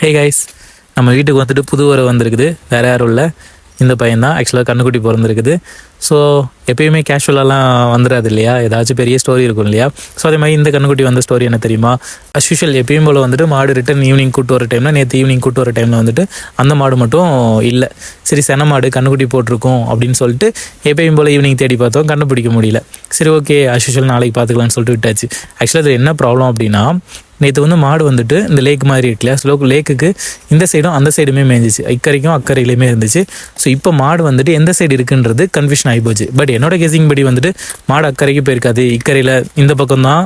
Hey guys, நம்ம வீட்டுக்கு வந்துட்டு புது உறவு வந்திருக்குது. வேறு யாரும் இல்லை, இந்த பையன் தான். ஆக்சுவலாக கண்ணுக்குட்டி பிறந்திருக்குது. ஸோ எப்பயுமே கேஷுவலாலாம் வந்துடாது இல்லையா, ஏதாச்சும் பெரிய ஸ்டோரி இருக்கும் இல்லையா. ஸோ அதே மாதிரி இந்த கண்ணுக்குட்டி வந்த ஸ்டோரி என்ன தெரியுமா? அஸ்யூஷுவல் எப்பயும் போல் வந்துட்டு மாடு ரிட்டன் ஈவினிங் கூட்டு வர டைமில், நேற்று ஈவினிங் கூட்டு வர டைமில் வந்துட்டு அந்த மாடு மட்டும் இல்லை. சரி, சென மாடு கண்ணுக்குட்டி போட்டிருக்கோம் அப்படின்னு சொல்லிட்டு எப்பயும் போல் ஈவினிங் தேடி பார்த்தோம், கண்டுபிடிக்க முடியல. சரி, ஓகே, அஸ்யூஷுவல் நாளைக்கு பார்த்துக்கலான்னு சொல்லிட்டு விட்டாச்சு. ஆக்சுவலாக அது என்ன ப்ராப்ளம் அப்படின்னா, நேற்று வந்து மாடு வந்துட்டு இந்த லேக் மாதிரி இருக்கு இல்லையா, லேக்குக்கு இந்த சைடும் அந்த சைடுமே மேய்ஞ்சிச்சு, இக்கரைக்கும் அக்கறையிலையுமே இருந்துச்சு. ஸோ இப்போ மாடு வந்துட்டு எந்த சைடு இருக்குன்றது கன்ஃபியூஷன் ஆகிப்போச்சு. பட் என்னோட கெஸிங் படி வந்துட்டு மாடு அக்கறைக்கு போயிருக்காது, இக்கரையில் இந்த பக்கம் தான்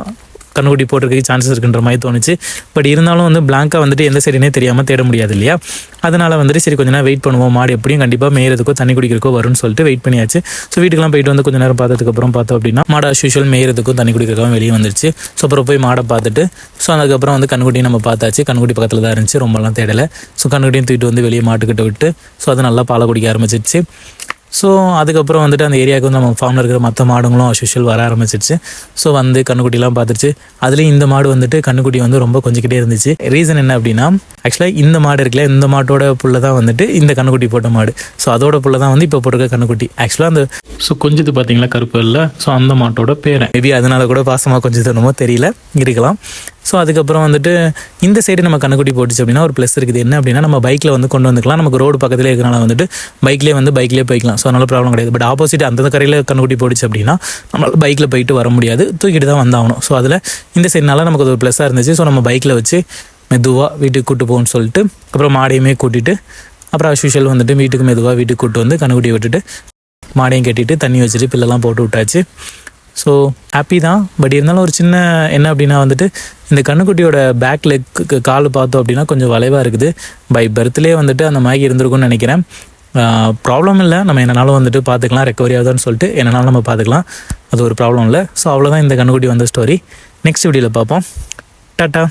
கண்ணுக்குட்டி போட்டிருக்க சான்சஸ் இருக்குன்ற மாதிரி தோணுச்சு. பட் இருந்தாலும் வந்து பிளாங்காக வந்துட்டு எந்த சைடுனே தெரியாமல் தேட முடியாது இல்லையா. அதனால் வந்துட்டு சரி கொஞ்சம் நேரம் வெயிட் பண்ணுவோம், மாடு எப்படியும் கண்டிப்பாக மேயறதுக்கோ தண்ணி குடிக்கிறக்கோ வரும்னு சொல்லிட்டு வெயிட் பண்ணியாச்சு. ஸோ வீட்டுக்கெல்லாம் போயிட்டு வந்து கொஞ்சம் நேரம் பார்த்ததுக்கப்புறம் பார்த்தோம் அப்படின்னா மாடு அஸ்யூஷுவல் மேயறதுக்கும் தண்ணி குடிக்கிறதுக்கும் வெளியே வந்துருச்சு. ஸோ அப்புறம் போய் மாடை பார்த்துட்டு ஸோ அதுக்கப்புறம் வந்து கண்ணுக்குட்டியும் நம்ம பார்த்தாச்சு. கண்ணுக்குட்டி பக்கத்தில் தான் இருந்துச்சு, ரொம்பலாம் தேடலை. ஸோ கண்ணுக்குட்டியும் தூக்கிட்டு வந்து வெளியே மாட்டுக்கிட்ட விட்டு ஸோ அது நல்லா பாலை குடிக்க ஆரம்பிச்சிருச்சு. ஸோ அதுக்கப்புறம் வந்துட்டு அந்த ஏரியாவுக்கு வந்து நம்ம ஃபார்மில் இருக்கிற மற்ற மாடுங்களும் அஸ்யூஷுவல் வர ஆரம்பிச்சிருச்சு. ஸோ வந்து கண்ணுக்குட்டிலாம் பார்த்துருச்சு. அதுலேயும் இந்த மாடு வந்துட்டு கண்ணுக்குட்டி வந்து ரொம்ப கொஞ்சிக்கிட்டே இருந்துச்சு. ரீசன் என்ன அப்படின்னா, ஆக்சுவலாக இந்த மாடு இருக்குல்ல, இந்த மாட்டோட புள்ள தான் வந்துட்டு இந்த கண்ணுக்குட்டி போட்ட மாடு. ஸோ அதோட புள்ள தான் வந்து இப்போ போட்டிருக்க கண்ணுக்குட்டி. ஆக்சுவலாக அந்த கொஞ்சது பார்த்தீங்களா கருப்பு இல்லை, ஸோ அந்த மாட்டோட பேரன். மேபி அதனால கூட பாசமாக கொஞ்சம் தரணுமோ தெரியல, இருக்கலாம். ஸோ அதுக்கப்புறம் வந்துட்டு இந்த சைடு நம்ம கண்ணுக்குட்டி போட்டுச்சு அப்படின்னா ஒரு ப்ளஸ் இருக்குது. என்ன அப்படின்னா, நம்ம பைக்கில் வந்து கொண்டு வந்துக்கலாம். நமக்கு ரோடு பக்கத்துலேயே இருக்கிறனால வந்துட்டு பைக்லேயே போய்க்கலாம். ஸோ அதனால ப்ராப்ளம் கிடையாது. பட் ஆப்போசிட் அந்த கரையில் கண்ணுக்குட்டி போட்டுச்சு அப்படின்னா நம்மளால் பைக்கில் போயிட்டு வர முடியாது, தூக்கிட்டு தான் வந்தாகணும். ஸோ அதில் இந்த சைடுனால நமக்கு அது ஒரு ப்ளஸ்ஸாக இருந்துச்சு. ஸோ நம்ம பைக்கில் வச்சு மெதுவாக வீட்டுக்கு கூப்பிட்டு போகணும்னு சொல்லிட்டு அப்புறம் மாடையுமே கூட்டிகிட்டு அப்புறம் அஸ்யூஷுவல் வந்துட்டு மெதுவாக வீட்டுக்கு கூப்பிட்டு வந்து கண்ணுக்குட்டியை விட்டுட்டு மாடையும் கட்டிட்டு தண்ணி வச்சுட்டு பில்லெல்லாம் போட்டு விட்டாச்சு. ஸோ ஹாப்பி தான். பட் இருந்தாலும் ஒரு சின்ன என்ன அப்படின்னா வந்துட்டு இந்த கண்ணுக்குட்டியோட பேக் லெக்கு கால் பார்த்தோம் அப்படின்னா கொஞ்சம் வளைவாக இருக்குது. பை பர்த்லேயே வந்துட்டு அந்த மாதிரி இருந்திருக்கும்னு நினைக்கிறேன். ப்ராப்ளம் இல்லை, நம்ம என்னனாலும் வந்துட்டு பார்த்துக்கலாம், ரெக்கவரி ஆகுதான்னு சொல்லிட்டு என்னனாலும் நம்ம பார்த்துக்கலாம், அது ஒரு ப்ராப்ளம் இல்லை. ஸோ அவ்வளோதான் இந்த கண்ணுக்குட்டி வந்த ஸ்டோரி. நெக்ஸ்ட் வீடியோவில் பார்ப்போம். டாட்டா.